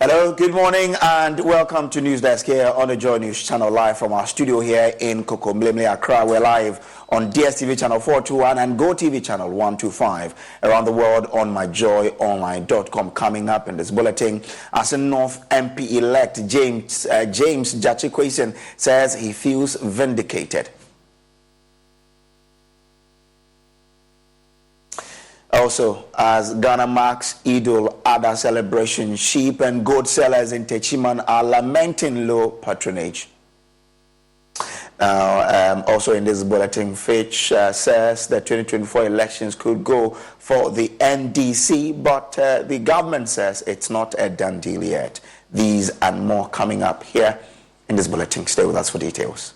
Hello, good morning and welcome to News Desk here on the Joy News channel, live from our studio here in Kokomlemle, Accra. We're live on DSTV channel 421 and GoTV channel 125 around the world on myjoyonline.com. Coming up in this bulletin, Assin North MP-elect James Gyakye Quayson says he feels vindicated. Also, as Ghana marks Eid al-Adha celebration, sheep and goat sellers in Techiman are lamenting low patronage. Now, also in this bulletin, Fitch says the 2024 elections could go for the NDC, but the government says it's not a done deal yet. These and more coming up here in this bulletin. Stay with us for details.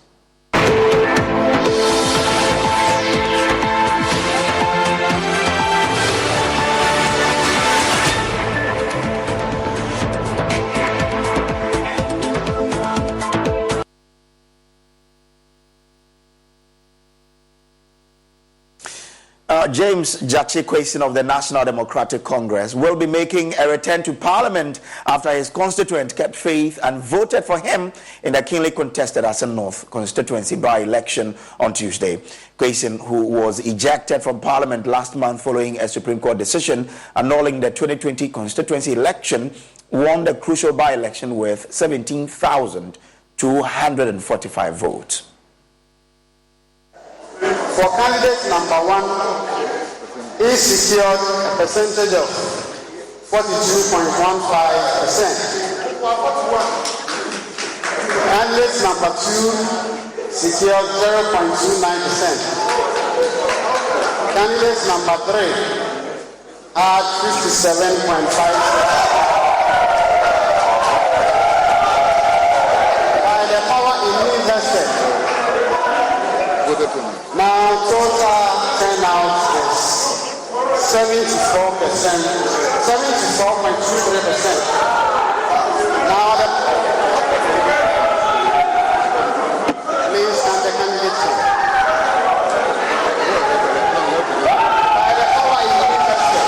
James Gyakye Quayson of the National Democratic Congress will be making a return to Parliament after his constituent kept faith and voted for him in the keenly contested Assin North constituency by-election on Tuesday. Quayson, who was ejected from Parliament last month following a Supreme Court decision annulling the 2020 constituency election, won the crucial by-election with 17,245 votes. For candidate number 1, he secured a percentage of 42.15%. Candidate number 2 secured 0.29%. Candidate number 3 had 57.5%. By the power in me vested, now total turnout is 74%, 74.23%. Now please stand the candidate. By the power in manifested.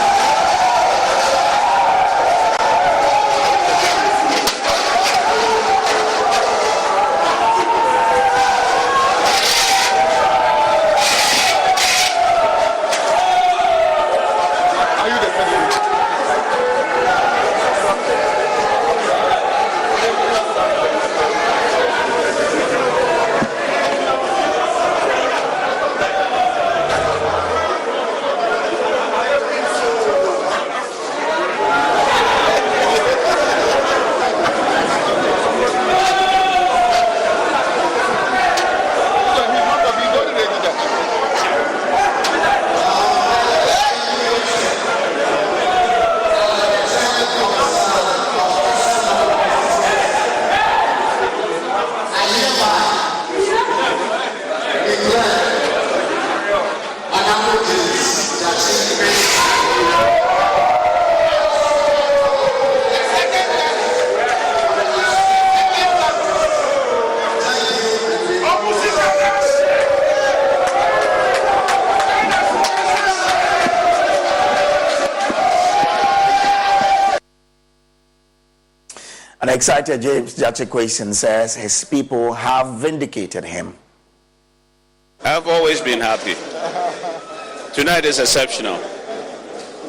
An excited James Gyakye Quayson says his people have vindicated him. I've always been happy. Tonight is exceptional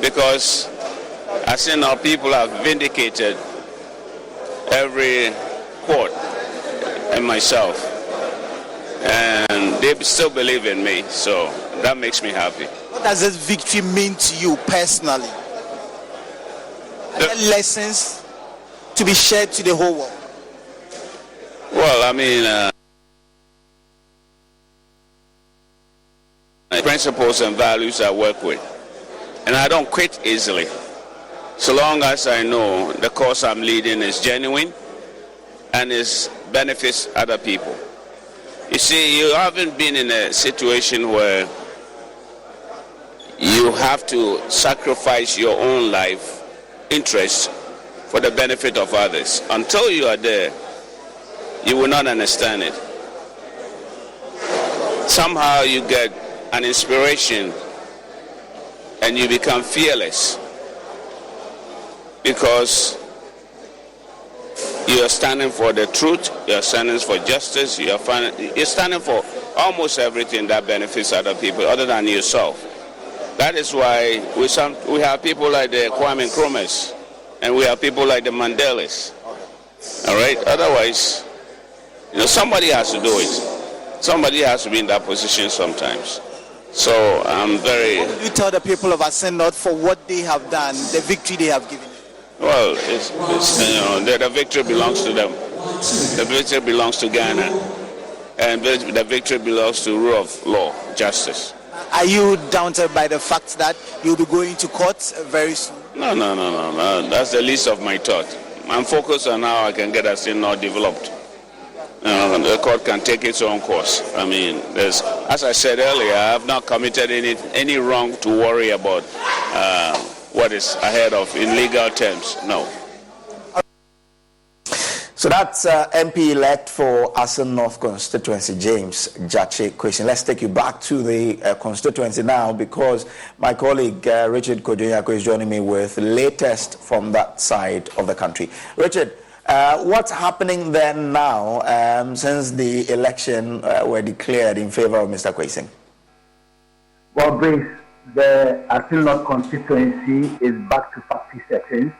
because I've seen our people have vindicated every court and myself, and they still believe in me, so that makes me happy. What does this victory mean to you personally? Are there lessons to be shared to the whole world? Well, I mean, principles and values I work with, and I don't quit easily. So long as I know the cause I'm leading is genuine and it benefits other people. You see, you haven't been in a situation where you have to sacrifice your own life interest for the benefit of others. Until you are there, you will not understand it. Somehow you get an inspiration and you become fearless because You are standing for the truth. You are standing for justice. You're standing for almost everything that benefits other people other than yourself. That is why we have people like the Kwame Nkrumahs, and we have people like the Mandelas. All right. Otherwise, somebody has to do it. Somebody has to be in that position sometimes. So I'm very. What will you tell the people of Assin North for what they have done, the victory they have given? Well, the victory belongs to them. The victory belongs to Ghana, and the victory belongs to rule of law, justice. Are you daunted by the fact that you'll be going to court very soon? No. That's the least of my thought. I'm focused on how I can get Assin North developed. The court can take its own course. I mean, as I said earlier, I have not committed any wrong to worry about what is ahead of in legal terms. No. So that's MP-elect for Assin North constituency, James Gyakye Quayson. Let's take you back to the constituency now, because my colleague Richard Kodjonyako is joining me with the latest from that side of the country. Richard, what's happening there now since the election were declared in favor of Mr. Quayson? Well, Brace, the Assin North constituency is back to factory settings.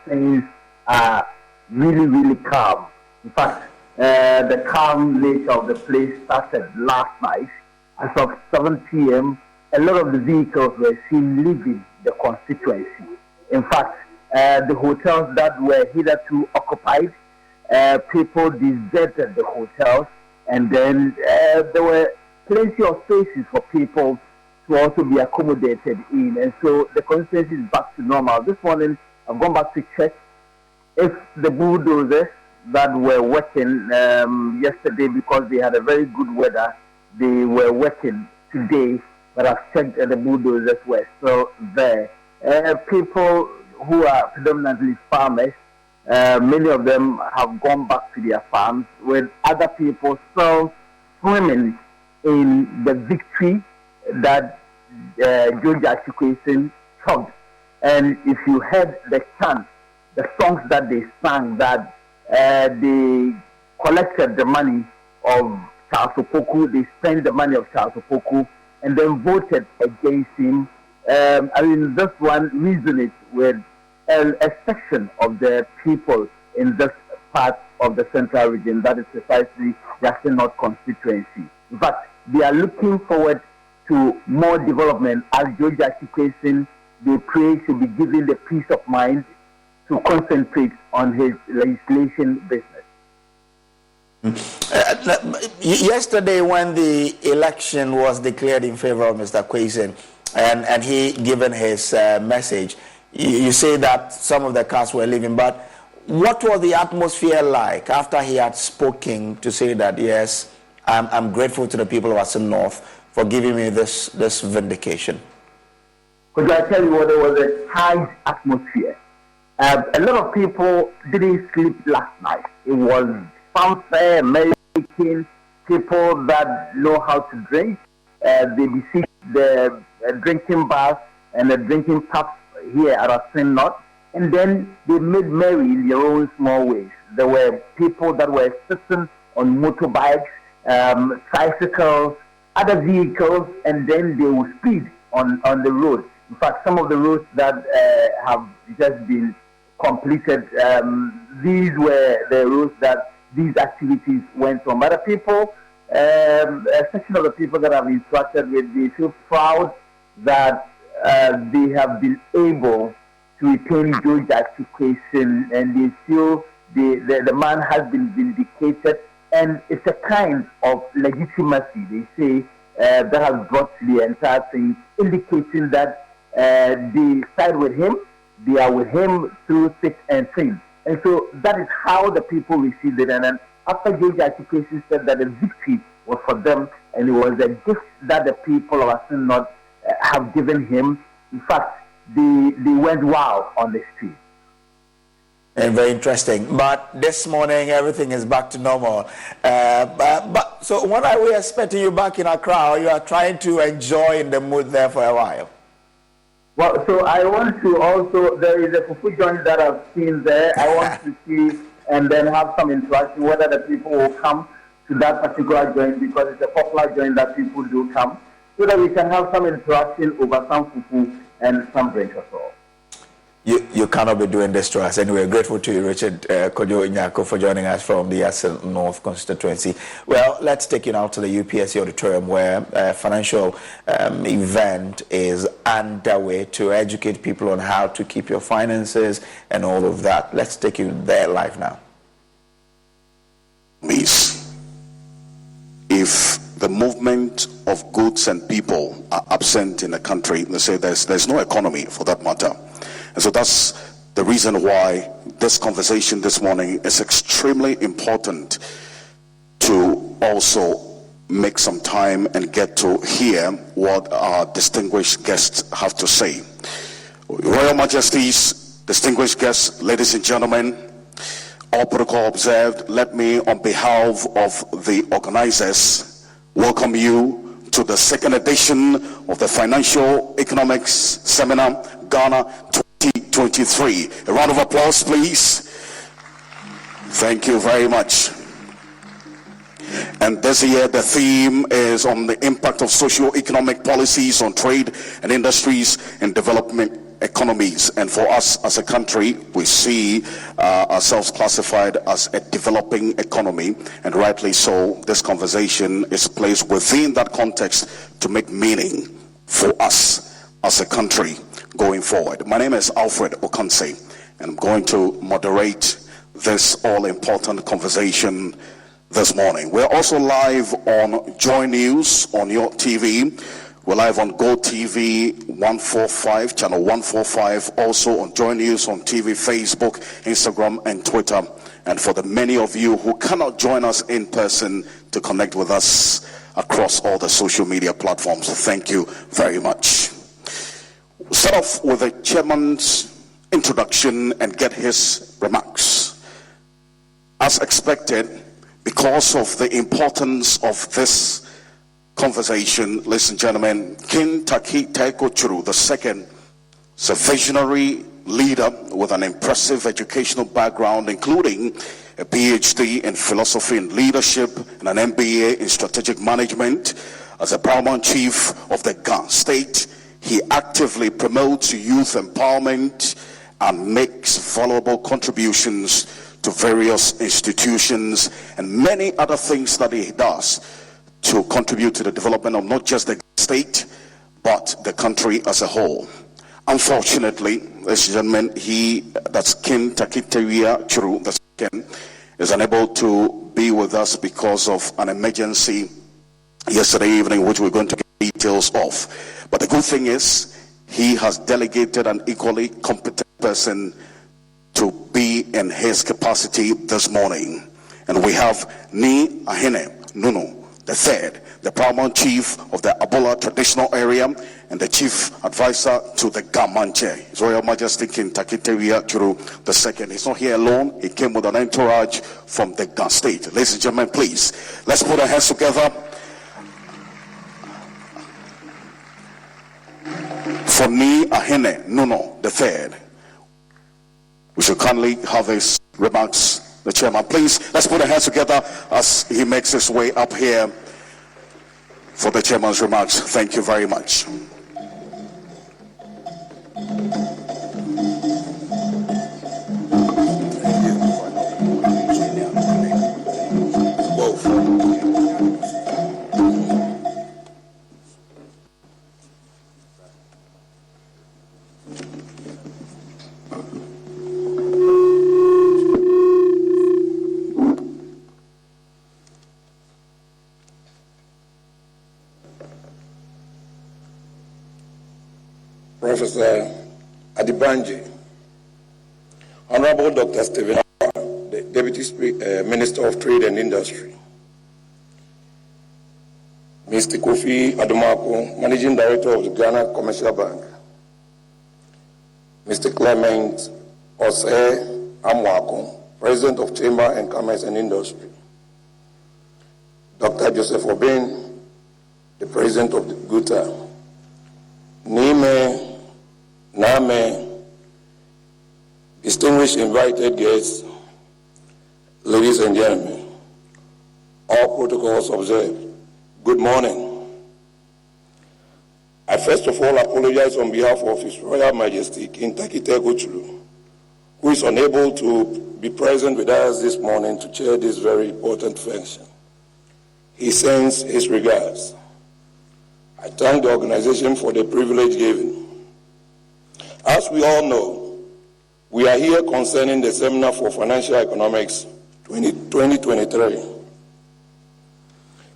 Things are really, really calm. In fact, the calm nature of the place started last night. As of 7 p.m., a lot of the vehicles were seen leaving the constituency. In fact, the hotels that were hitherto occupied, people deserted the hotels, and then there were plenty of spaces for people to also be accommodated in. And so the constituency is back to normal. This morning, I've gone back to check if the bulldozers that were working yesterday, because they had a very good weather, they were working today, but I've checked and the bulldozers were still there. People who are predominantly farmers, many of them have gone back to their farms, with other people still swimming in the victory that Gyakye Quayson took. And if you heard the chant, the songs that they sang, that they collected the money of Charles Opoku, they spent the money of Charles Opoku, and then voted against him. This one resonates with a section of the people in this part of the central region, that is precisely the Assin North constituency. In fact, they are looking forward to more development, as Gyakye Quayson, they pray, should be given the peace of mind to concentrate on his legislation business. Yesterday, when the election was declared in favor of Mr. Quayson, and he given his message, you say that some of the cars were leaving, but what was the atmosphere like after he had spoken to say that, yes, I'm grateful to the people of Assin North for giving me this vindication? Could I tell you what, there was a tight atmosphere. A lot of people didn't sleep last night. It was fanfare, merry-making, people that know how to drink. They besieged the drinking bars and the drinking pubs here at Assin North, and then they made merry in their own small ways. There were people that were sitting on motorbikes, tricycles, other vehicles, and then they would speed on the road. In fact, some of the roads that have just been completed, these were the roads that these activities went on. But the people, a section of the people that I've interacted with, they feel proud that they have been able to retain Gyakye Quayson, and they feel the man has been vindicated, and it's a kind of legitimacy, they say, that has brought to the entire thing, indicating that they side with him, they are with him through thick and thin. And so that is how the people received it. And then after Gyakye Quayson said that the victory was for them, and it was a gift that the people of Assin North have given him, in fact, they went wild on the street. And very interesting. But this morning, everything is back to normal. But so when are we expecting you back in Accra? You are trying to enjoy in the mood there for a while? Well, so I want to also, there is a fufu joint that I've seen there. I want to see and then have some interaction, whether the people will come to that particular joint because it's a popular joint that people do come, so that we can have some interaction over some fufu and some drinks as well. You cannot be doing this to us. Anyway, grateful to you, Richard Kojo Nyako, for joining us from the Assin North constituency. Well, let's take you now to the UPSC auditorium, where a financial event is underway to educate people on how to keep your finances and all of that. Let's take you there live now. If the movement of goods and people are absent in a country, they say there's no economy for that matter. And so that's the reason why this conversation this morning is extremely important, to also make some time and get to hear what our distinguished guests have to say. Royal Majesties, distinguished guests, ladies and gentlemen, all protocol observed, let me, on behalf of the organizers, welcome you to the second edition of the Financial Economics Seminar, Ghana 2023. A round of applause, please. Thank you very much. And this year the theme is on the impact of socio-economic policies on trade and industries and development economies. And for us as a country, we see ourselves classified as a developing economy, and rightly so. This conversation is placed within that context to make meaning for us as a country going forward. My name is Alfred Okanse, and I'm going to moderate this all-important conversation this morning. We're also live on Joy News on your TV. We're live on Go TV 145, channel 145, also on Joy News on TV, Facebook, Instagram, and Twitter. And for the many of you who cannot join us in person, to connect with us across all the social media platforms, thank you very much. We'll start off with the chairman's introduction and get his remarks. As expected, because of the importance of this conversation, ladies and gentlemen, King Gyakye Quayson II is a visionary leader with an impressive educational background, including a PhD in philosophy and leadership and an MBA in strategic management. As a paramount chief of the Ghana state, he actively promotes youth empowerment and makes valuable contributions to various institutions and many other things that he does to contribute to the development of not just the state, but the country as a whole. Unfortunately, ladies and gentlemen, that's King Gyakye Quayson II, is unable to be with us because of an emergency yesterday evening, which we're going to get details of. But the good thing is, he has delegated an equally competent person to be in his capacity this morning. And we have Ni Ahene Nuno the third, the paramount chief of the Abola traditional area and the chief advisor to the Gamanche, His Royal Majesty King Gyakye Quayson II. He's not here alone. He came with an entourage from the Ghana state. Ladies and gentlemen, please, let's put our hands together for Ni Ahene Nuno the third. We should kindly have his remarks. The chairman, please, let's put our hands together as he makes his way up here for the chairman's remarks. Thank you very much. Professor Adibanji, Honorable Dr. Stephen, the Deputy Minister of Trade and Industry, Mr. Kofi Adomako, Managing Director of the Ghana Commercial Bank, Mr. Clement Osei Amwako, President of Chamber and Commerce and Industry, Dr. Joseph Obin, the President of the GUTA, Name, distinguished invited guests, Ladies and gentlemen, all protocols observed. Good morning. I first of all apologize on behalf of His Royal Majesty King Takite Gochulu, who is unable to be present with us this morning to chair this very important function. He sends his regards. I thank the organization for the privilege given. As we all know, we are here concerning the Seminar for Financial Economics 2023.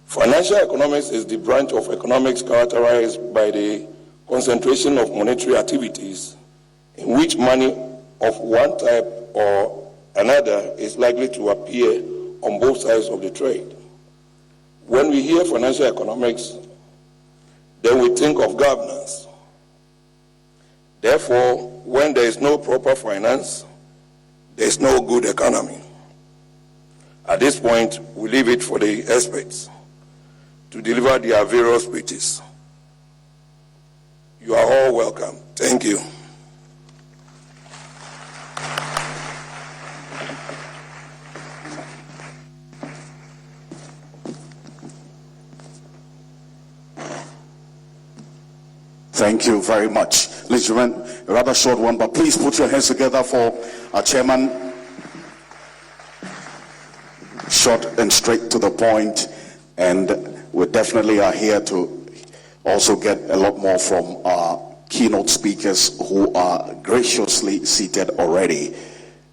Financial economics is the branch of economics characterized by the concentration of monetary activities in which money of one type or another is likely to appear on both sides of the trade. When we hear financial economics, then we think of governance. Therefore, when there is no proper finance, there is no good economy. At this point, we leave it for the experts to deliver their various speeches. You are all welcome. Thank you. Thank you very much. Ladies and gentlemen, a rather short one, but please put your hands together for our chairman. Short and straight to the point, and we definitely are here to also get a lot more from our keynote speakers who are graciously seated already.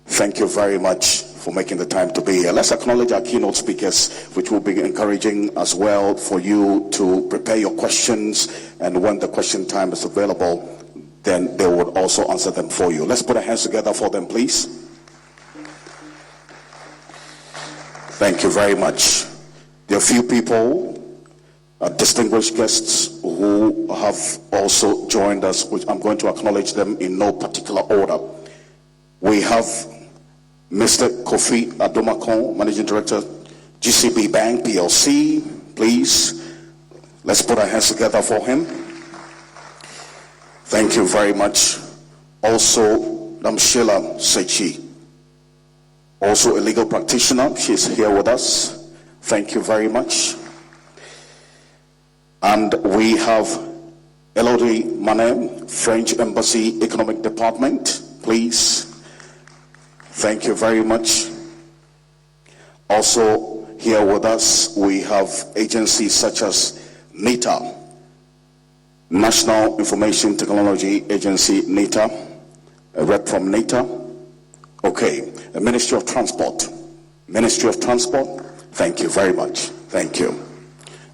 Thank you very much for making the time to be here. Let's acknowledge our keynote speakers, which will be encouraging as well for you to prepare your questions, and when the question time is available, then they would also answer them for you. Let's put our hands together for them, please. Thank you very much. There are a few people, distinguished guests, who have also joined us, which I'm going to acknowledge them in no particular order. We have Mr. Kofi Adomakon, Managing Director, GCB Bank PLC. Please, let's put our hands together for him. Thank you very much. Also, Damshila Sechi, also a legal practitioner. She's here with us. Thank you very much. And we have Elodie Manem, French Embassy Economic Department. Please. Thank you very much. Also here with us, we have agencies such as NITA, National Information Technology Agency, NITA, a rep from NITA. Okay, the Ministry of Transport. Ministry of Transport, thank you very much. Thank you.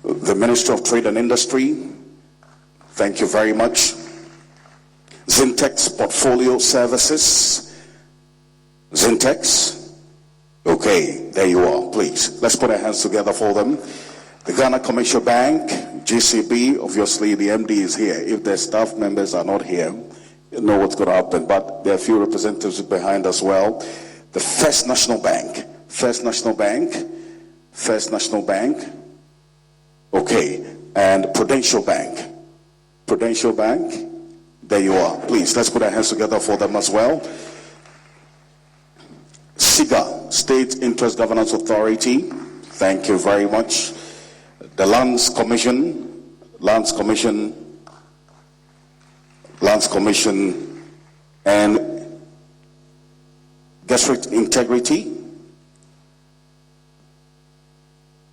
The Ministry of Trade and Industry, thank you very much. Zintex Portfolio Services, Zintex, okay, there you are, please. Let's put our hands together for them. The Ghana Commercial Bank, GCB, obviously the MD is here. If their staff members are not here, you know what's going to happen, but there are a few representatives behind as well. The First National Bank, First National Bank, First National Bank, okay, and Prudential Bank, Prudential Bank, there you are. Please, let's put our hands together for them as well. SIGA, State Interest Governance Authority, thank you very much. The Lands Commission, and District Integrity.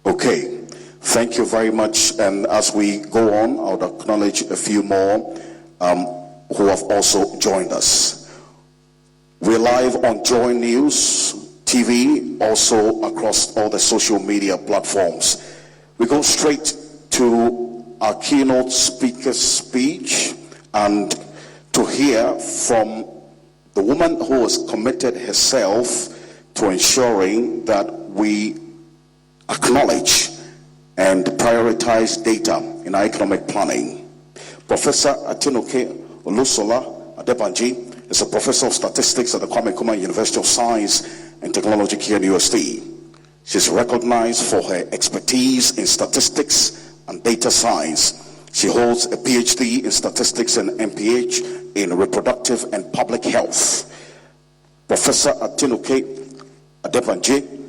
Okay, thank you very much. And as we go on, I would acknowledge a few more who have also joined us. We're live on Joy News TV, also across all the social media platforms. We go straight to our keynote speaker's speech and to hear from the woman who has committed herself to ensuring that we acknowledge and prioritize data in our economic planning. Professor Atinoke Olusola Adebanji is a professor of statistics at the Kwame Nkrumah University of Science and Technology here in UST. She's recognized for her expertise in statistics and data science. She holds a PhD in statistics and MPH in reproductive and public health. Professor Atinoke Adebanji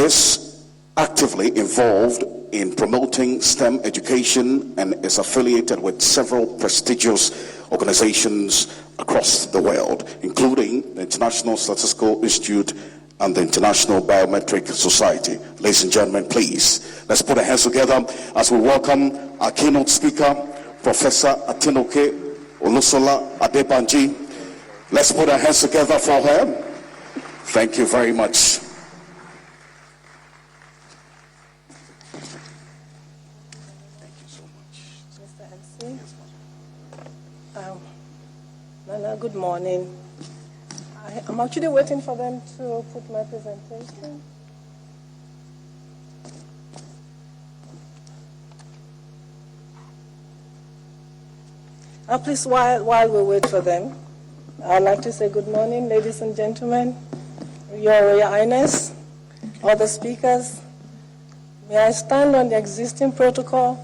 is actively involved in promoting STEM education and is affiliated with several prestigious organizations across the world, including the International Statistical Institute and the International Biometric Society. Ladies and gentlemen, please, let's put our hands together as we welcome our keynote speaker, Professor Atinoke Olusola Adebanji. Let's put our hands together for her. Thank you very much. Thank you so much. Mr. Assin. Nana, good morning. I'm actually waiting for them to put my presentation. Please, while we wait for them, I'd like to say good morning, ladies and gentlemen, Your Royal Highness, other speakers. May I stand on the existing protocol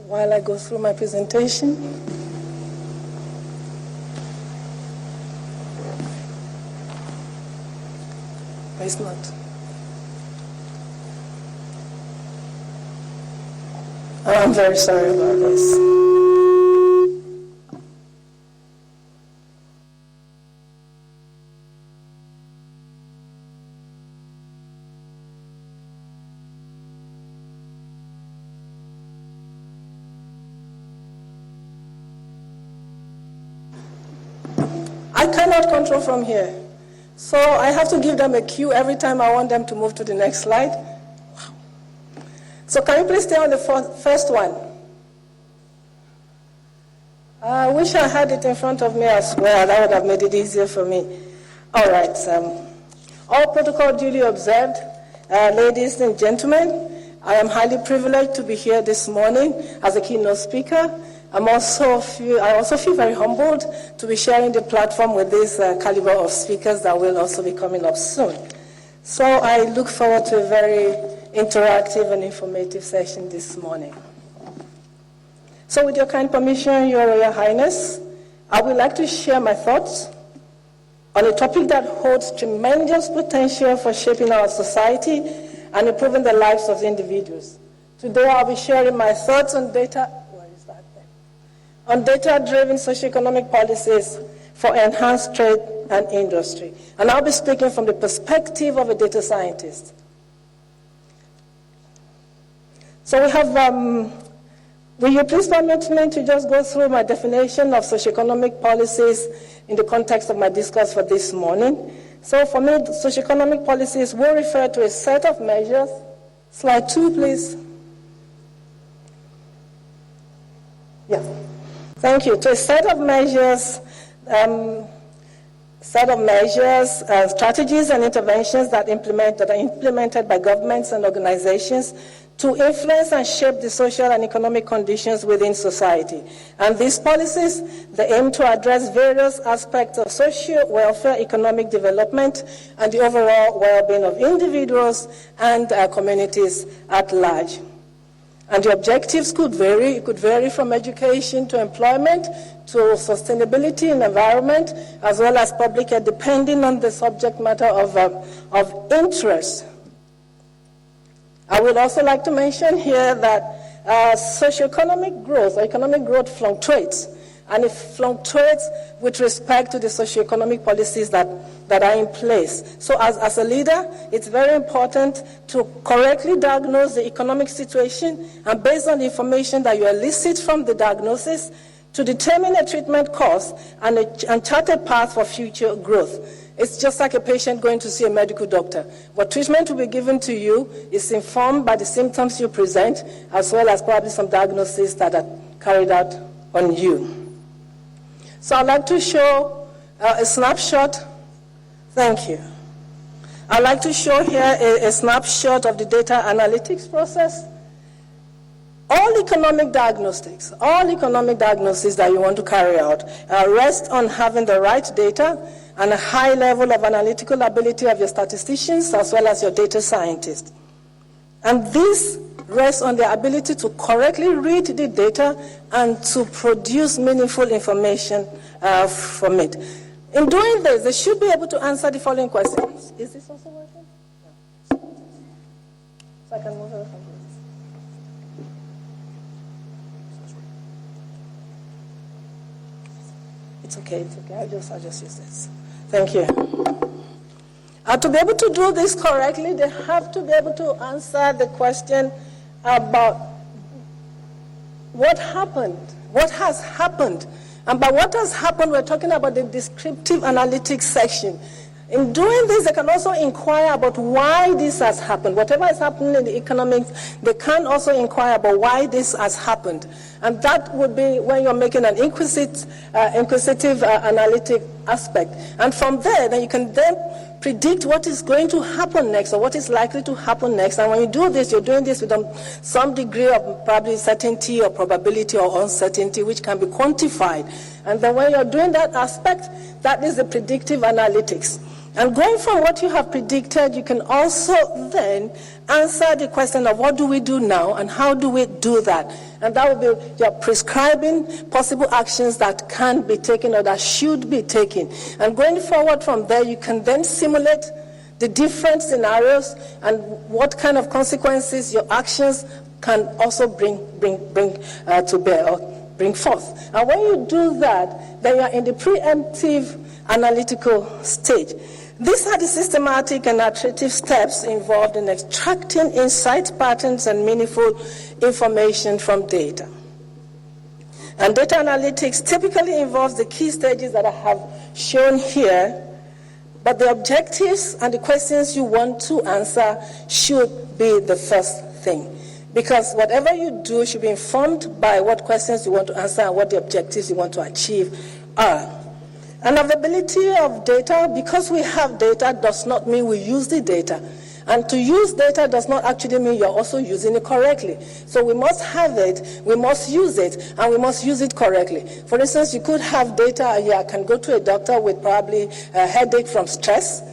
while I go through my presentation? It's not. I'm very sorry about this. I cannot control from here. So I have to give them a cue every time I want them to move to the next slide. Wow. So can you please stay on the first one? I wish I had it in front of me as well. That would have made it easier for me. All right. All protocol duly observed. Ladies and gentlemen, I am highly privileged to be here this morning as a keynote speaker. I also feel very humbled to be sharing the platform with this caliber of speakers that will also be coming up soon. So I look forward to a very interactive and informative session this morning. So with your kind permission, Your Royal Highness, I would like to share my thoughts on a topic that holds tremendous potential for shaping our society and improving the lives of individuals. Today I'll be sharing my thoughts on data-driven socioeconomic policies for enhanced trade and industry. And I'll be speaking from the perspective of a data scientist. So we have, will you please permit me to just go through my definition of socioeconomic policies in the context of my discourse for this morning. So for me, socioeconomic policies will refer to a set of measures. Slide 2, please. Yeah. Thank you. To a set of measures, strategies and interventions that are implemented by governments and organizations to influence and shape the social and economic conditions within society. And these policies, they aim to address various aspects of social welfare, economic development, and the overall well-being of individuals and communities at large. And the objectives could vary. It could vary from education to employment to sustainability and environment, as well as public health, depending on the subject matter of interest. I would also like to mention here that socioeconomic growth or economic growth fluctuates, and it fluctuates with respect to the socioeconomic policies that are in place. So as a leader, it's very important to correctly diagnose the economic situation, and based on the information that you elicit from the diagnosis, to determine a treatment course and chart a path for future growth. It's just like a patient going to see a medical doctor. What treatment will be given to you is informed by the symptoms you present, as well as probably some diagnoses that are carried out on you. So I'd like to show a snapshot. Thank you. I'd like to show here a snapshot of the data analytics process. All economic diagnosis that you want to carry out rest on having the right data and a high level of analytical ability of your statisticians as well as your data scientists. And this rests on the ability to correctly read the data and to produce meaningful information from it. In doing this, they should be able to answer the following questions. Is this also working? No. So I can move away from this. It's okay. I'll just use this. Thank you. To be able to do this correctly, they have to be able to answer the question about what happened, what has happened. And by what has happened, we're talking about the descriptive analytics section. In doing this, they can also inquire about why this has happened. Whatever is happening in the economics, they can also inquire about why this has happened. And that would be when you're making an inquisitive analytic aspect. And from there, then you can then predict what is going to happen next or what is likely to happen next. And when you do this, you're doing this with some degree of probably certainty or probability or uncertainty, which can be quantified. And then when you're doing that aspect, that is the predictive analytics. And going from what you have predicted, you can also then answer the question of what do we do now and how do we do that? And that will be your prescribing possible actions that can be taken or that should be taken. And going forward from there, you can then simulate the different scenarios and what kind of consequences your actions can also bring to bear or bring forth. And when you do that, then you're in the preemptive analytical stage. These are the systematic and iterative steps involved in extracting insight patterns and meaningful information from data. And data analytics typically involves the key stages that I have shown here, but the objectives and the questions you want to answer should be the first thing. Because whatever you do should be informed by what questions you want to answer and what the objectives you want to achieve are. And availability of data, because we have data, does not mean we use the data. And to use data does not actually mean you're also using it correctly. So we must have it, we must use it, and we must use it correctly. For instance, you could have data, I can go to a doctor with probably a headache from stress,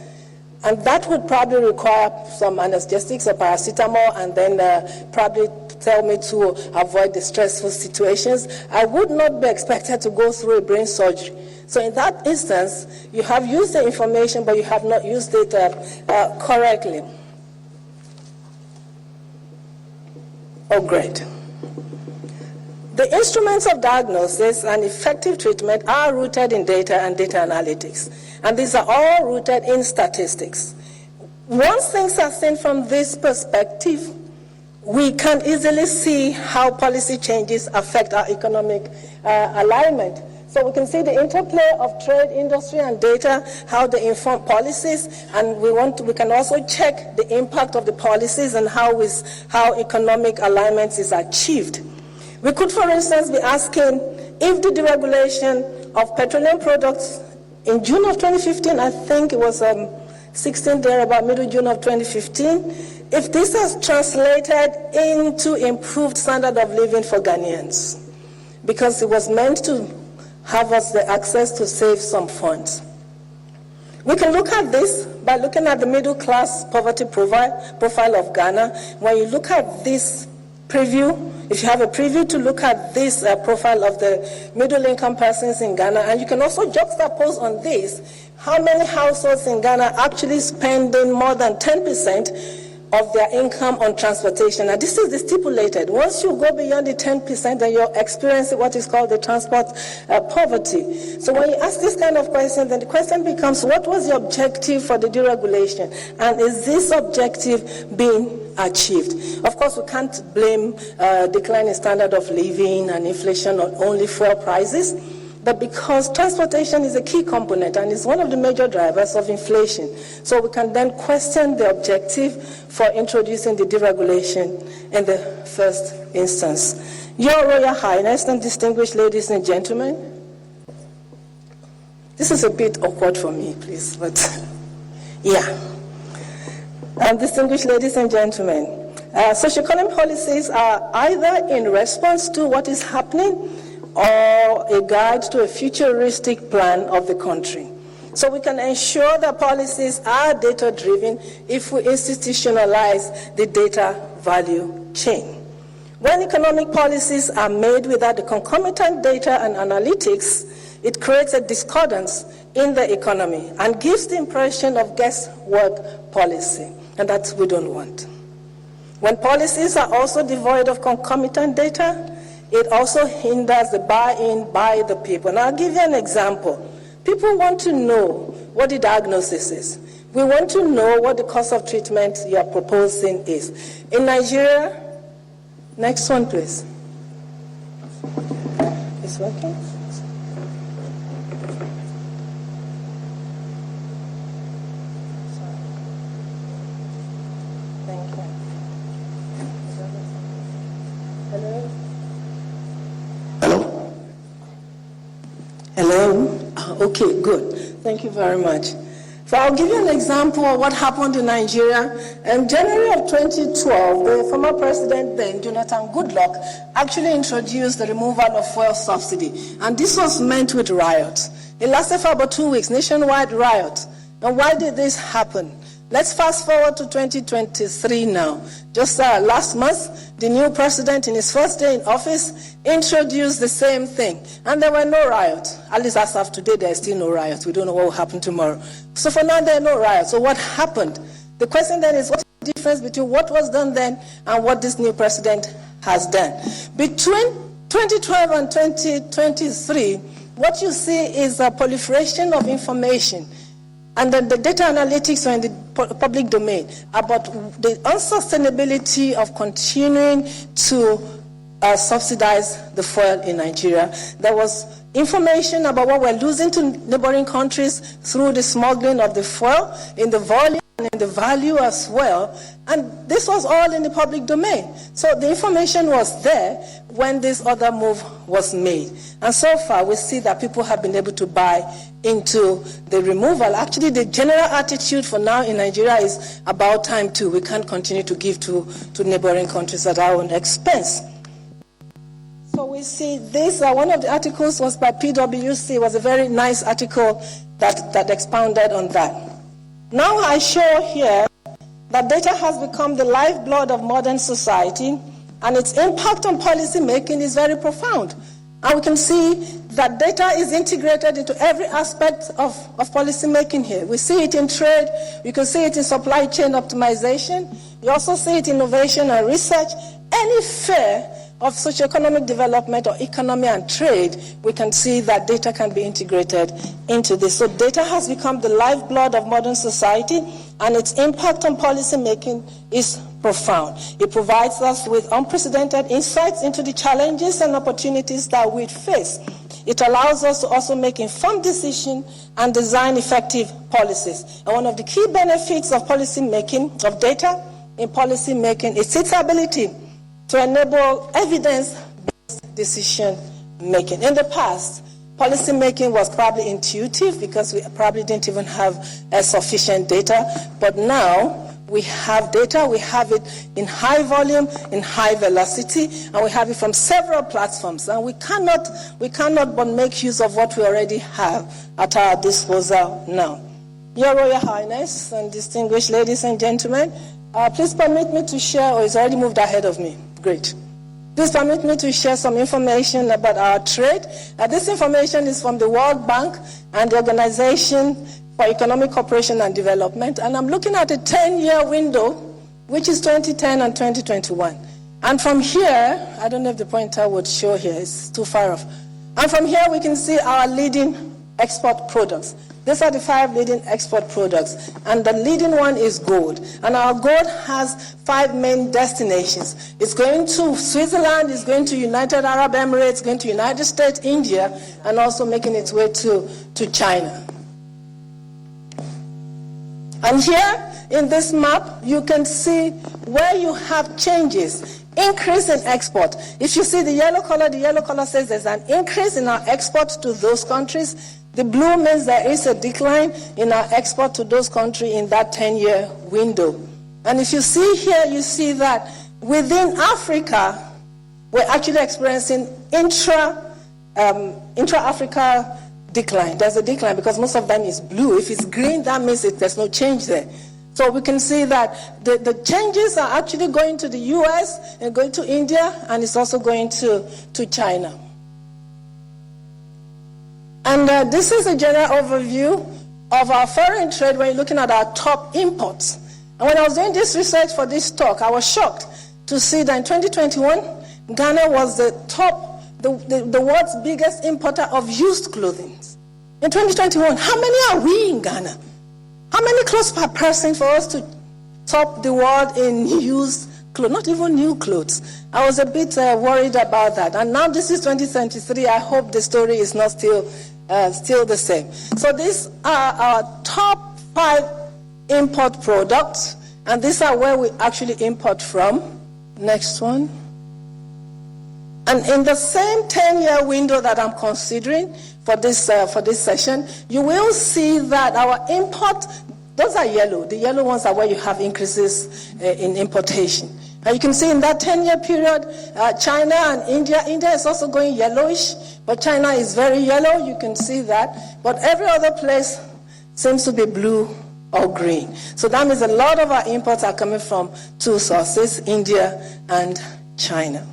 and that would probably require some analgesics or paracetamol, and then probably tell me to avoid the stressful situations. I would not be expected to go through a brain surgery. So in that instance, you have used the information, but you have not used it correctly. Oh, great. The instruments of diagnosis and effective treatment are rooted in data and data analytics. And these are all rooted in statistics. Once things are seen from this perspective, we can easily see how policy changes affect our economic alignment. So we can see the interplay of trade, industry, and data, how they inform policies, and we can also check the impact of the policies and how economic alignment is achieved. We could, for instance, be asking if the deregulation of petroleum products in June of 2015, I think it was 16 there, about middle June of 2015, if this has translated into improved standard of living for Ghanaians, because it was meant to have us the access to save some funds. We can look at this by looking at the middle class poverty profile of Ghana. When you look at this preview, if you have a preview to look at this profile of the middle income persons in Ghana, and you can also juxtapose on this, how many households in Ghana actually spending more than 10% of their income on transportation. And this is the stipulated. Once you go beyond the 10%, then you're experiencing what is called the transport poverty. So when you ask this kind of question, then the question becomes, what was the objective for the deregulation? And is this objective being achieved? Of course, we can't blame declining standard of living and inflation on only fuel prices, but because transportation is a key component and is one of the major drivers of inflation. So we can then question the objective for introducing the deregulation in the first instance. Your Royal Highness and distinguished ladies and gentlemen, this is a bit awkward for me, please, but yeah. Distinguished ladies and gentlemen, socioeconomic policies are either in response to what is happening or a guide to a futuristic plan of the country. So we can ensure that policies are data-driven if we institutionalize the data value chain. When economic policies are made without the concomitant data and analytics, it creates a discordance in the economy and gives the impression of guesswork policy, and that we don't want. When policies are also devoid of concomitant data, it also hinders the buy-in by the people. And I'll give you an example. People want to know what the diagnosis is. We want to know what the course of treatment you are proposing is. In Nigeria, next one please. It's working? Thank you. Hello? Hello? Hello? Okay, good. Thank you very much. So I'll give you an example of what happened in Nigeria. In January of 2012, the former president then, Jonathan Goodluck, actually introduced the removal of fuel subsidy. And this was met with riots. It lasted for about 2 weeks, nationwide riots. And why did this happen? Let's fast forward to 2023 now. Just last month, the new president in his first day in office introduced the same thing. And there were no riots. At least as of today, there are still no riots. We don't know what will happen tomorrow. So for now, there are no riots. So what happened? The question then is, what's the difference between what was done then and what this new president has done? Between 2012 and 2023, what you see is a proliferation of information. And then the data analytics are in the public domain about the unsustainability of continuing to subsidize the fuel in Nigeria. There was information about what we're losing to neighboring countries through the smuggling of the fuel, in the volume and in the value as well. And this was all in the public domain. So the information was there when this other move was made. And so far, we see that people have been able to buy into the removal. Actually, the general attitude for now in Nigeria is about time too. We can't continue to give to neighboring countries at our own expense. So we see this, one of the articles was by PwC. It was a very nice article that expounded on that. Now I show here that data has become the lifeblood of modern society, and its impact on policy making is very profound. And we can see that data is integrated into every aspect of policy making here. We see it in trade, we can see it in supply chain optimization, we also see it in innovation and research. Any sphere of socioeconomic development or economy and trade, we can see that data can be integrated into this. So data has become the lifeblood of modern society, and its impact on policy making is profound. It provides us with unprecedented insights into the challenges and opportunities that we face. It allows us to also make informed decisions and design effective policies. And one of the key benefits of policy making, of data in policy making, is its ability to enable evidence-based decision making. In the past, policy making was probably intuitive because we probably didn't even have sufficient data. But now we have data, we have it in high volume, in high velocity, and we have it from several platforms. And we cannot but make use of what we already have at our disposal now. Your Royal Highness and distinguished ladies and gentlemen, please permit me to share, or it's already moved ahead of me. Great. Please permit me to share some information about our trade. This information is from the World Bank and the Organization for Economic Cooperation and Development. And I'm looking at a 10-year window, which is 2010 and 2021. And from here, I don't know if the pointer would show here, it's too far off. And from here, we can see our leading export products. These are the 5 leading export products, and the leading one is gold. And our gold has 5 main destinations. It's going to Switzerland, it's going to United Arab Emirates, going to United States, India, and also making its way to China. And here in this map, you can see where you have changes. Increase in export. If you see the yellow color says there's an increase in our export to those countries. The blue means there is a decline in our export to those countries in that 10-year window. And if you see here, you see that within Africa, we're actually experiencing intra-Africa decline. There's a decline because most of them is blue. If it's green, that means there's no change there. So we can see that the changes are actually going to the US and going to India, and it's also going to China. And this is a general overview of our foreign trade when you're looking at our top imports. And when I was doing this research for this talk, I was shocked to see that in 2021, Ghana was the world's biggest importer of used clothing. In 2021, how many are we in Ghana? How many clothes per person for us to top the world in used clothes, not even new clothes? I was a bit worried about that. And now this is 2023. I hope the story is not still the same. So these are our top 5 import products, and these are where we actually import from. Next one. And in the same 10-year window that I'm considering for this session, you will see that our import, those are yellow. The yellow ones are where you have increases in importation. And you can see in that 10-year period, China and India is also going yellowish, but China is very yellow, you can see that. But every other place seems to be blue or green. So that means a lot of our imports are coming from 2 sources, India and China.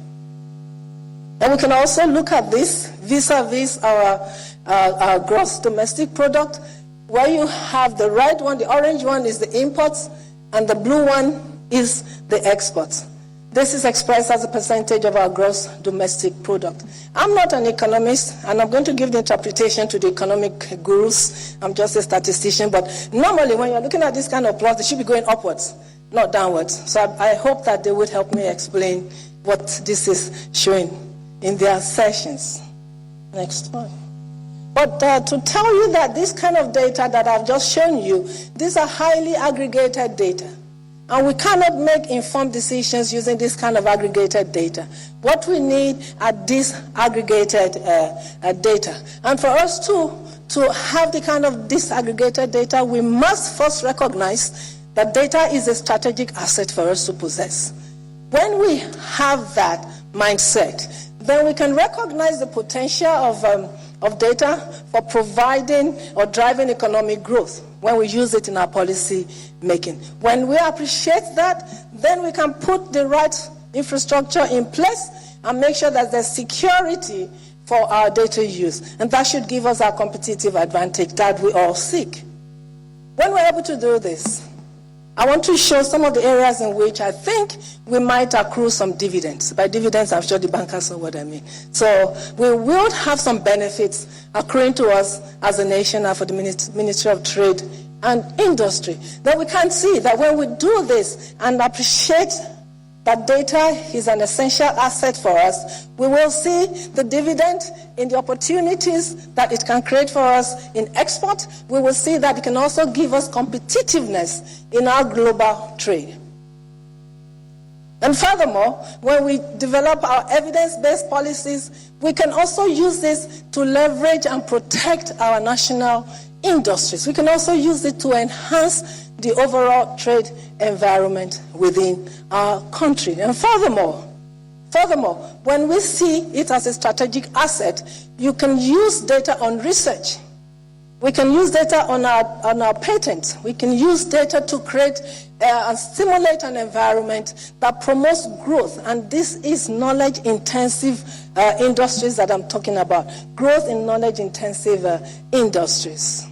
And we can also look at this vis-a-vis our gross domestic product, where you have the red one, the orange one is the imports, and the blue one is the exports. This is expressed as a percentage of our gross domestic product. I'm not an economist, and I'm going to give the interpretation to the economic gurus. I'm just a statistician, but normally when you're looking at this kind of plot, they should be going upwards, not downwards. So I hope that they would help me explain what this is showing in their sessions. Next one. But to tell you that this kind of data that I've just shown you, these are highly aggregated data. And we cannot make informed decisions using this kind of aggregated data. What we need are these aggregated data. And for us to have the kind of disaggregated data, we must first recognize that data is a strategic asset for us to possess. When we have that mindset, then we can recognize the potential of data for providing or driving economic growth when we use it in our policy making. When we appreciate that, then we can put the right infrastructure in place and make sure that there's security for our data use. And that should give us our competitive advantage that we all seek. When we're able to do this, I want to show some of the areas in which I think we might accrue some dividends. By dividends, I'm sure the bankers know what I mean. So we will have some benefits accruing to us as a nation and for the Ministry of Trade and Industry. Then we can see that when we do this and appreciate that data is an essential asset for us, we will see the dividend in the opportunities that it can create for us in export. We will see that it can also give us competitiveness in our global trade. And furthermore, when we develop our evidence-based policies, we can also use this to leverage and protect our national industries. We can also use it to enhance the overall trade environment within our country. And furthermore, when we see it as a strategic asset, you can use data on research. We can use data on our patents. We can use data to create and stimulate an environment that promotes growth. And this is knowledge-intensive industries that I'm talking about. Growth in knowledge-intensive industries.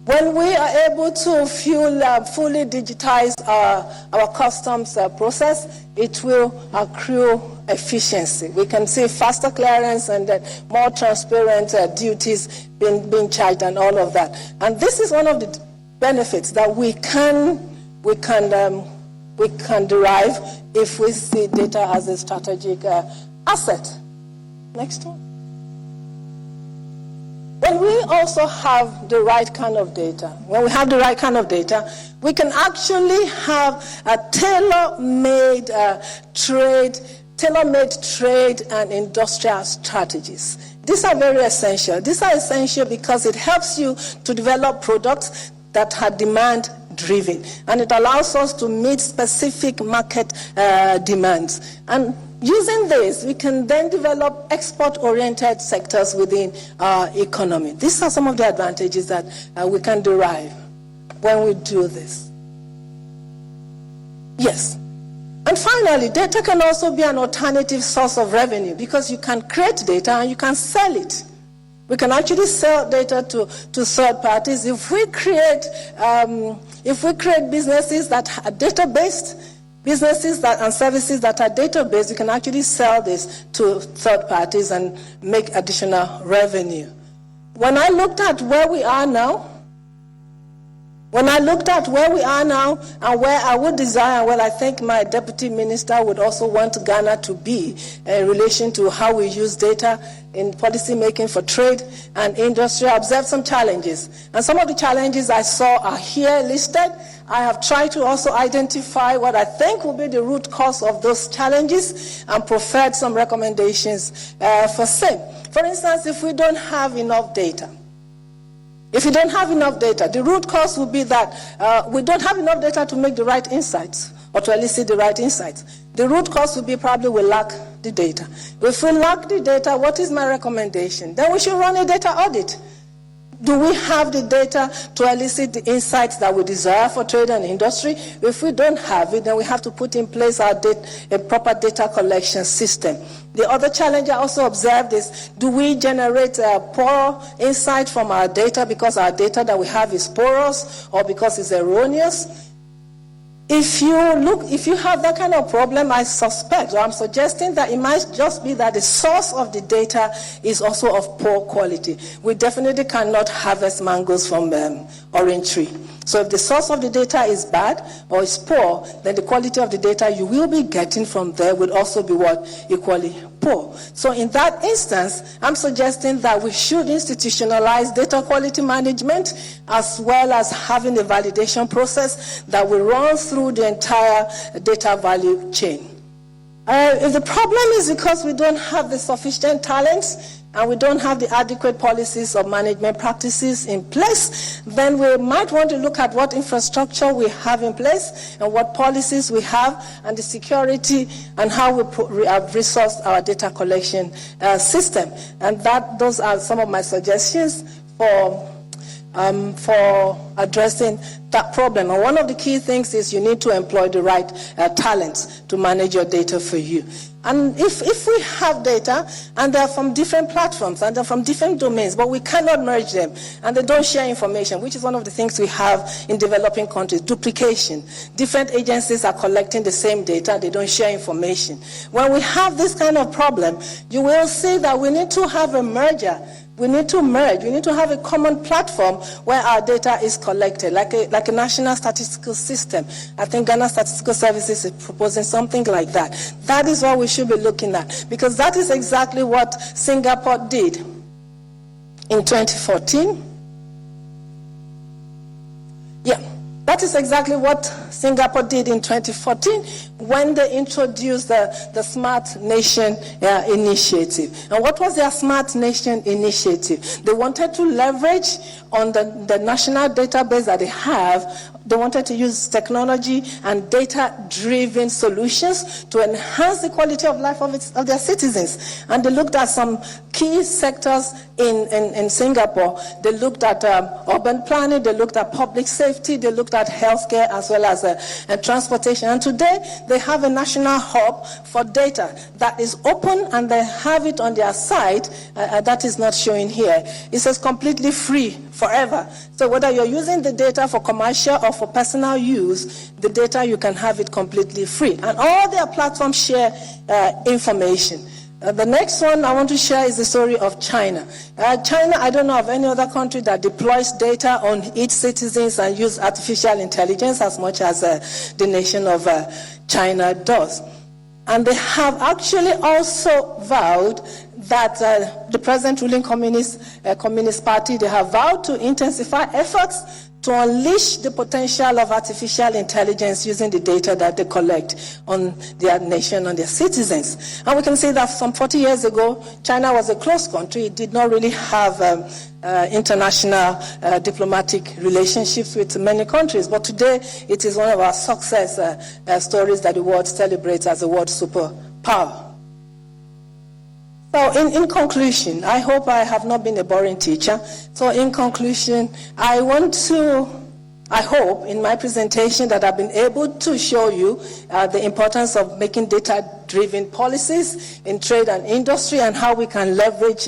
When we are able to fully digitize our customs process, it will accrue efficiency. We can see faster clearance and more transparent duties being charged and all of that. And this is one of the benefits that we can derive if we see data as a strategic asset. Next one. When we also have the right kind of data, we can actually have a tailor-made trade and industrial strategies. These are very essential. These are essential because it helps you to develop products that are demand-driven, and it allows us to meet specific market demands. And using this, we can then develop export-oriented sectors within our economy. These are some of the advantages that we can derive when we do this. Yes. And finally, data can also be an alternative source of revenue because you can create data and you can sell it. We can actually sell data to third parties. If we create businesses that are data-based, and services that are data-based, you can actually sell this to third parties and make additional revenue. When I looked at where we are now, and where I would desire, well, I think my deputy minister would also want Ghana to be in relation to how we use data in policy making for trade and industry, I observed some challenges. And some of the challenges I saw are here listed. I have tried to also identify what I think will be the root cause of those challenges and preferred some recommendations for same. For instance, if we don't have enough data, the root cause will be that we don't have enough data to make the right insights or to elicit the right insights. The root cause will be probably we lack the data. If we lack the data, what is my recommendation? Then we should run a data audit. Do we have the data to elicit the insights that we desire for trade and industry? If we don't have it, then we have to put in place a proper data collection system. The other challenge I also observed is, do we generate poor insight from our data because our data that we have is porous or because it's erroneous? If you have that kind of problem, I suspect, or I'm suggesting that it might just be that the source of the data is also of poor quality. We definitely cannot harvest mangoes from orange tree. So if the source of the data is bad or is poor, then the quality of the data you will be getting from there will also be equally poor. So in that instance, I'm suggesting that we should institutionalize data quality management as well as having a validation process that will run through the entire data value chain. If the problem is because we don't have the sufficient talents and we don't have the adequate policies or management practices in place, then we might want to look at what infrastructure we have in place and what policies we have and the security and how we have resourced our data collection system. And those are some of my suggestions for addressing that problem. And one of the key things is you need to employ the right talents to manage your data for you. And if we have data and they're from different platforms and they're from different domains, but we cannot merge them and they don't share information, which is one of the things we have in developing countries, duplication. Different agencies are collecting the same data, they don't share information. When we have this kind of problem, you will see that we need to have a merger. We need to merge. We need to have a common platform where our data is collected, like a national statistical system. I think Ghana Statistical Services is proposing something like that. That is what we should be looking at, because that is exactly what Singapore did in 2014. That is exactly what Singapore did in 2014 when they introduced the Smart Nation initiative. And what was their Smart Nation initiative? They wanted to leverage on the national database that they have. They wanted to use technology and data-driven solutions to enhance the quality of life of their citizens. And they looked at some key sectors in Singapore. They looked at urban planning, they looked at public safety, they looked at healthcare as well as transportation. And today, they have a national hub for data that is open and they have it on their site. That is not showing here. It says completely free forever. So whether you're using the data for commercial or for personal use, the data, you can have it completely free. And all their platforms share information. The next one I want to share is the story of China. China, I don't know of any other country that deploys data on its citizens and use artificial intelligence as much as the nation of China does. And they have actually also vowed that the present ruling Communist Party, they have vowed to intensify efforts to unleash the potential of artificial intelligence using the data that they collect on their nation, on their citizens. And we can see that some 40 years ago, China was a closed country. It did not really have international diplomatic relationships with many countries. But today, it is one of our success stories that the world celebrates as a world superpower. So in conclusion, I hope I have not been a boring teacher. So in conclusion, I want to I hope in my presentation that I've been able to show you the importance of making data-driven policies in trade and industry, and how we can leverage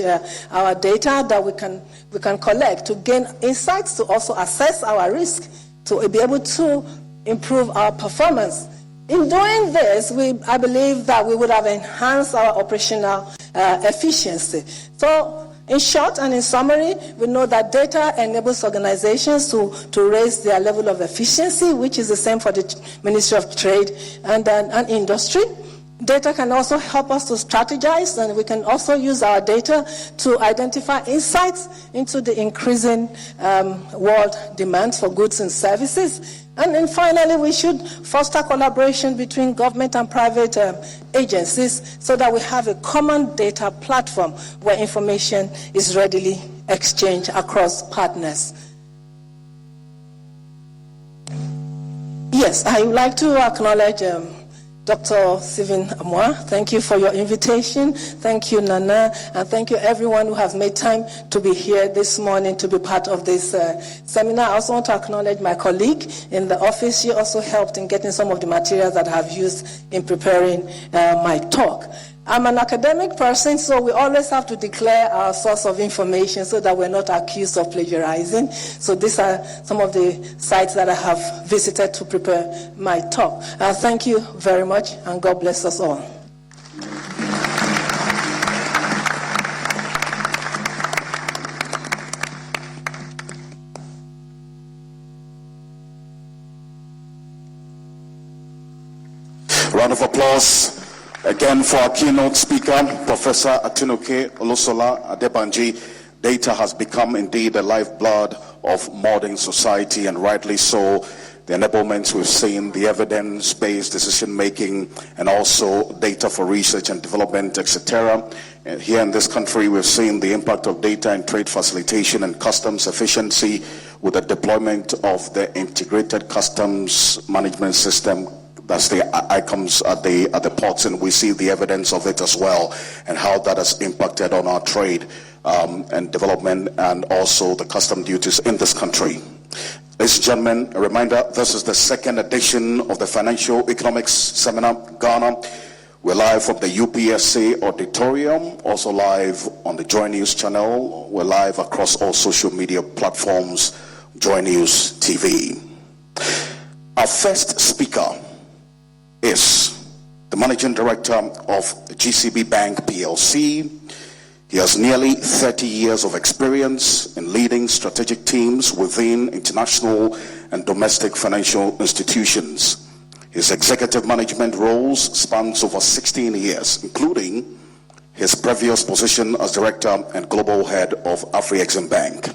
our data that we can collect to gain insights, to also assess our risk, to be able to improve our performance. In doing this, I believe that we would have enhanced our operational efficiency. So, in short and in summary, we know that data enables organizations to raise their level of efficiency, which is the same for the Ministry of Trade and Industry. Data can also help us to strategize, and we can also use our data to identify insights into the increasing world demands for goods and services. And then finally, we should foster collaboration between government and private agencies so that we have a common data platform where information is readily exchanged across partners. Yes, I would like to acknowledge Dr. Stephen Amoah. Thank you for your invitation. Thank you, Nana, and thank you everyone who has made time to be here this morning to be part of this seminar. I also want to acknowledge my colleague in the office. She also helped in getting some of the materials that I have used in preparing my talk. I'm an academic person, so we always have to declare our source of information so that we're not accused of plagiarizing. So these are some of the sites that I have visited to prepare my talk. Thank you very much, and God bless us all. Round of applause again for our keynote speaker, Professor Atunuke Olusola Adebanji. Data has become indeed the lifeblood of modern society, and rightly so. The enablements we've seen, the evidence-based decision-making, and also data for research and development, etc. And here in this country, we've seen the impact of data in trade facilitation and customs efficiency with the deployment of the integrated customs management system. That's the icons at the ports, and we see the evidence of it as well, and how that has impacted on our trade and development, and also the custom duties in this country. Ladies and gentlemen, a reminder, this is the second edition of the Financial Economics Seminar, Ghana. We're live from the UPSA Auditorium, also live on the Joy News channel. We're live across all social media platforms, Joy News TV. Our first speaker is the Managing Director of GCB Bank PLC. He has nearly 30 years of experience in leading strategic teams within international and domestic financial institutions. His executive management roles spans over 16 years, including his previous position as Director and Global Head of Afrexim Bank.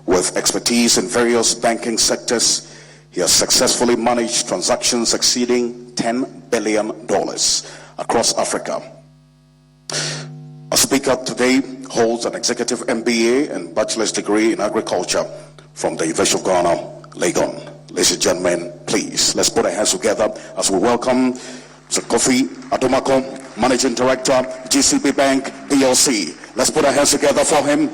With expertise in various banking sectors, he has successfully managed transactions exceeding $10 billion across Africa. Our speaker today holds an executive MBA and bachelor's degree in agriculture from the University of Ghana, Legon. Ladies and gentlemen, please, let's put our hands together as we welcome Mr. Kofi Adomako, Managing Director, GCB Bank PLC. Let's put our hands together for him.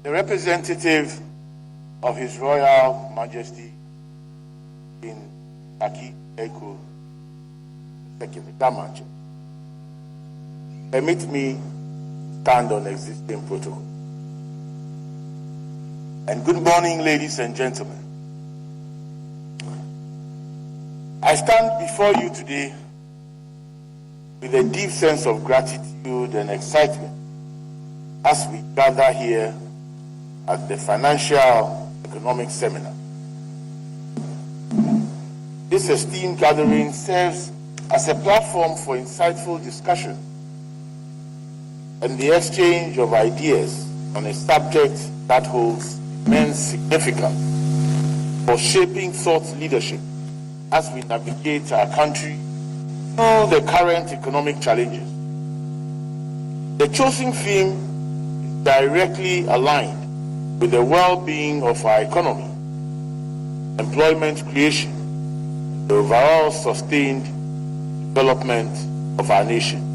The representative of His Royal Majesty in Gyakye Quayson, permit me stand on existing protocol. And good morning, ladies and gentlemen. I stand before you today with a deep sense of gratitude and excitement as we gather here at the Financial Economic Seminar. This esteemed gathering serves as a platform for insightful discussion and the exchange of ideas on a subject that holds immense significance for shaping thought leadership as we navigate our country through the current economic challenges. The chosen theme is directly aligned with the well-being of our economy, employment creation, and the overall sustained development of our nation.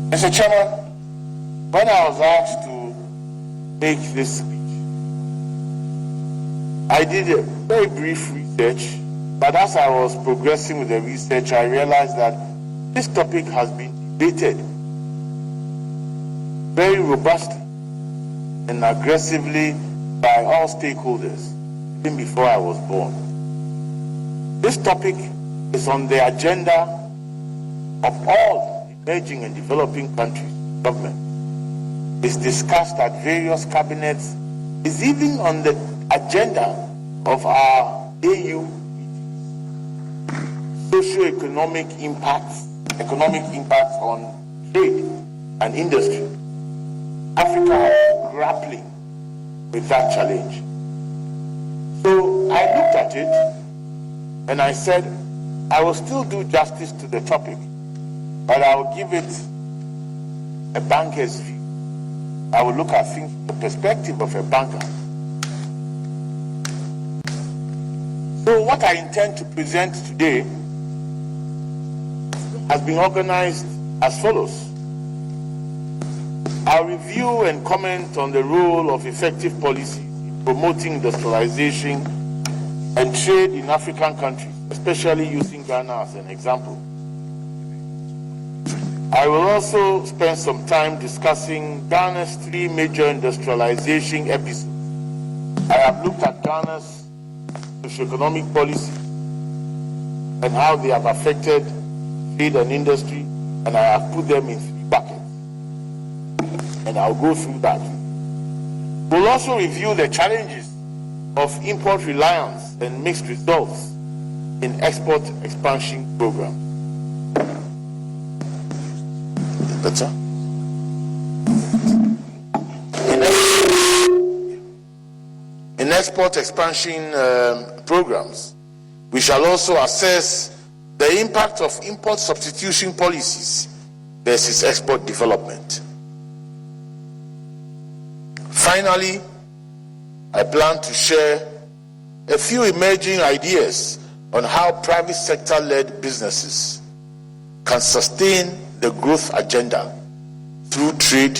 Mr. Chairman, when I was asked to make this speech, I did a very brief research, but as I was progressing with the research, I realized that this topic has been debated very robustly and aggressively by all stakeholders, even before I was born. This topic is on the agenda of all emerging and developing countries' government. It's discussed at various cabinets. It's even on the agenda of our AU socio-economic impacts, economic impacts on trade and industry. Africa is grappling with that challenge. So I looked at it and I said, I will still do justice to the topic, but I will give it a banker's view. I will look at things from the perspective of a banker. So what I intend to present today has been organized as follows. I'll review and comment on the role of effective policies in promoting industrialization and trade in African countries, especially using Ghana as an example. I will also spend some time discussing Ghana's 3 major industrialization episodes. I have looked at Ghana's socio-economic policies and how they have affected trade and industry, and I have put them in 3 buckets. And I'll go through that. We'll also review the challenges of import reliance and mixed results in export expansion programs. Better. In export expansion programs, we shall also assess the impact of import substitution policies versus export development. Finally, I plan to share a few emerging ideas on how private sector-led businesses can sustain the growth agenda through trade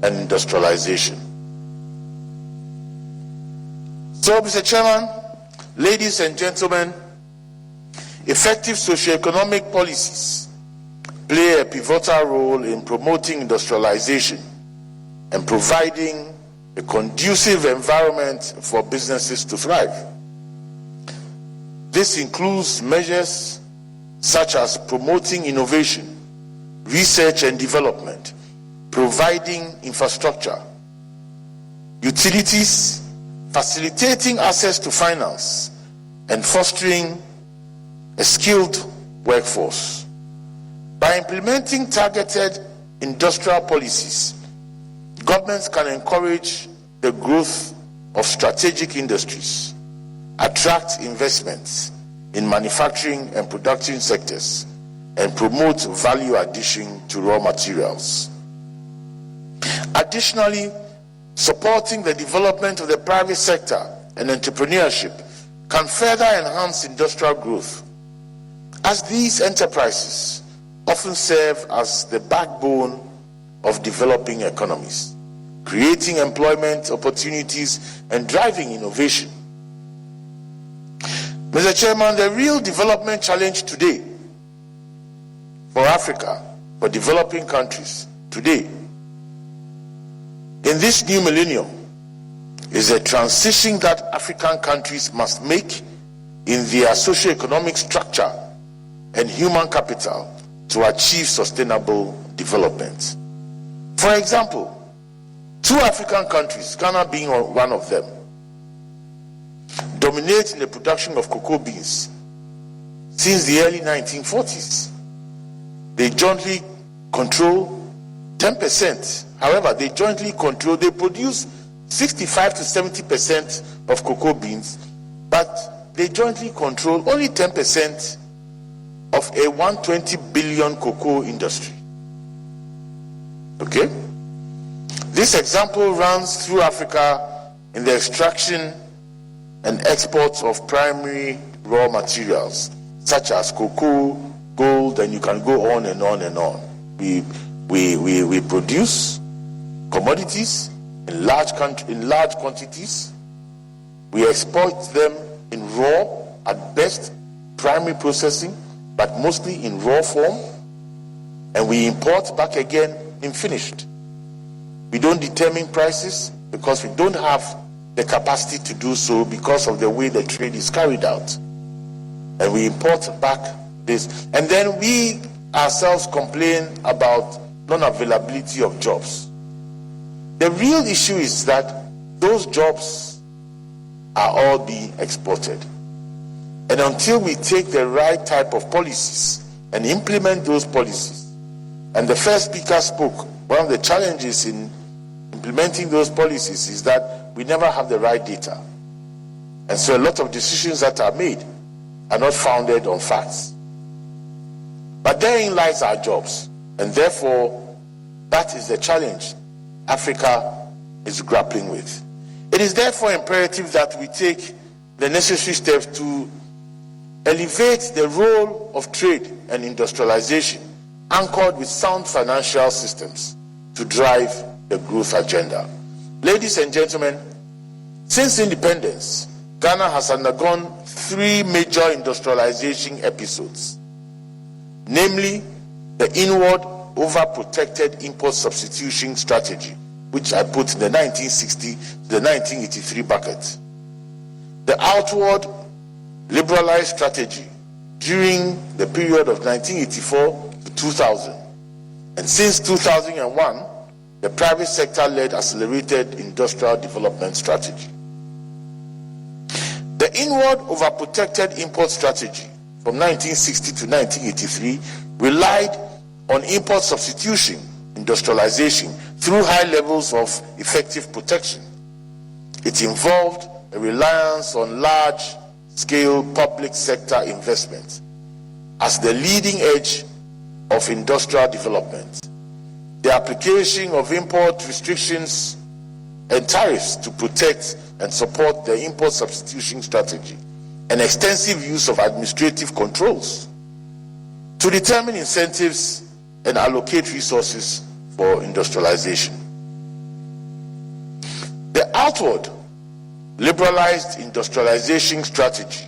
and industrialization. So, Mr. Chairman, ladies and gentlemen, effective socio-economic policies play a pivotal role in promoting industrialization and providing a conducive environment for businesses to thrive. This includes measures such as promoting innovation, research and development, providing infrastructure, utilities, facilitating access to finance, and fostering a skilled workforce. By implementing targeted industrial policies, governments can encourage the growth of strategic industries, attract investments in manufacturing and production sectors, and promote value addition to raw materials. Additionally, supporting the development of the private sector and entrepreneurship can further enhance industrial growth, as these enterprises often serve as the backbone of developing economies, creating employment opportunities and driving innovation. Mr. Chairman, the real development challenge today for Africa, for developing countries today, in this new millennium, is a transition that African countries must make in their socio-economic structure and human capital to achieve sustainable development. For example, 2 African countries, Ghana being one of them, dominate in the production of cocoa beans since the early 1940s. They jointly control 10%. However, they produce 65 to 70% of cocoa beans, but they jointly control only 10% of a 120 billion cocoa industry. Okay? This example runs through Africa in the extraction and exports of primary raw materials, such as cocoa, gold, and you can go on and on and on. We produce commodities in large quantities. We export them in raw, at best, primary processing, but mostly in raw form, and we import back again in finished. We don't determine prices because we don't have the capacity to do so because of the way the trade is carried out. And we import back this. And then we ourselves complain about non-availability of jobs. The real issue is that those jobs are all being exported. And until we take the right type of policies and implement those policies, and the first speaker spoke, one of the challenges in implementing those policies is that we never have the right data. And so a lot of decisions that are made are not founded on facts. But therein lies our jobs. And therefore, that is the challenge Africa is grappling with. It is therefore imperative that we take the necessary steps to elevate the role of trade and industrialization, anchored with sound financial systems to drive the growth agenda. Ladies and gentlemen, since independence, Ghana has undergone 3 major industrialization episodes, namely the inward overprotected import substitution strategy, which I put in the 1960 to the 1983 bucket, the outward liberalized strategy during the period of 1984 to 2000, and since 2001, the private sector-led accelerated industrial development strategy. The inward overprotected import strategy from 1960 to 1983 relied on import substitution, industrialization, through high levels of effective protection. It involved a reliance on large-scale public sector investment as the leading edge of industrial development, the application of import restrictions and tariffs to protect and support the import substitution strategy, and extensive use of administrative controls to determine incentives and allocate resources for industrialization. The outward liberalized industrialization strategy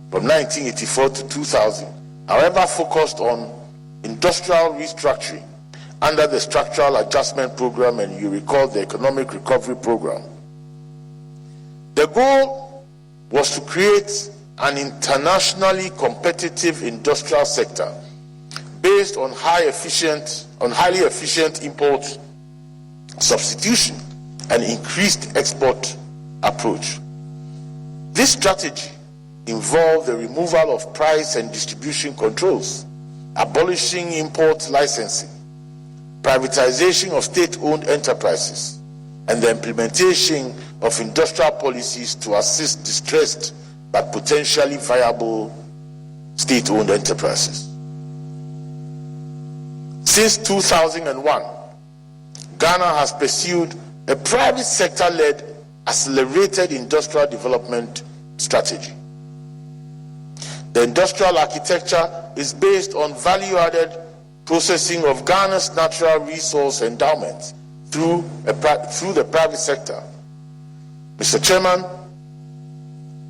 from 1984 to 2000, however, focused on industrial restructuring under the Structural Adjustment Program, and you recall the Economic Recovery Program. The goal was to create an internationally competitive industrial sector based on highly efficient import substitution and increased export approach. This strategy involved the removal of price and distribution controls, abolishing import licensing, privatization of state-owned enterprises, and the implementation of industrial policies to assist distressed but potentially viable state-owned enterprises. Since 2001, Ghana has pursued a private sector-led accelerated industrial development strategy. The industrial architecture is based on value-added processing of Ghana's natural resource endowments through the private sector. Mr. Chairman,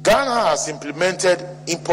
Ghana has implemented import